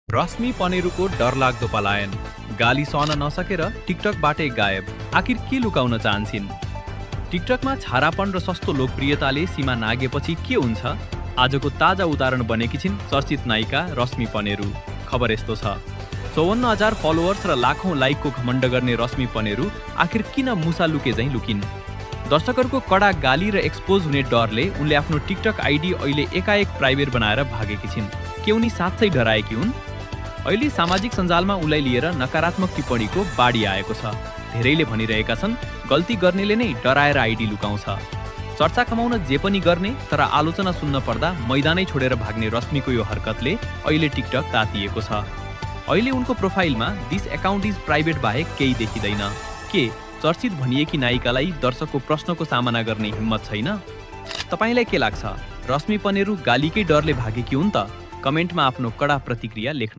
रश्मि पनेरुको डरलाग्दो पलायन, गाली सहन नसकेर टिकटकबाटै गायब। आखिर के लुकाउन चाहन्छिन्? टिकटकमा छारापन र सस्तो लोकप्रियताले सीमा नागेपछि के हुन्छ? आजको ताजा उदाहरण बनेकी छिन् चर्चित नायिका रश्मि पनेरु। खबर यस्तो छ, 54,000 फलोवर्स र लाखौं लाइकको घमण्ड गर्ने रश्मि पनेरु आखिर किन मुसा लुके झैं लुकिन्? दर्शकहरूको कडा गाली र एक्सपोज हुने डरले उनले आफ्नो टिकटक आइडी अहिले एकाएक प्राइभेट बनाएर भागेकी छिन्। के उनी साँच्चै डराएकी हुन्? अहिले सामाजिक सञ्जालमा उनलाई लिएर नकारात्मक टिप्पणीको बाढी आएको छ। धेरैले भनिरहेका छन्, गल्ती गर्नेले नै डराएर आइडी लुकाउँछ। चर्चा कमाउन जे पनि गर्ने, तर आलोचना सुन्न पर्दा मैदानै छोडेर भाग्ने रश्मिको यो हरकतले अहिले टिकटक तातिएको छ। अहिले उनको प्रोफाइलमा दिस एकाउन्ट इज प्राइभेट बाहेक केही देखिँदैन। के चर्चित भनिएकी नायिकालाई दर्शकको प्रश्नको सामना गर्ने हिम्मत छैन? तपाईलाई के लाग्छ? रश्मि पनेरु गालीकै डरले भागेकी हुन् त? कमेन्टमा आफ्नो कडा प्रतिक्रिया लेख्नु।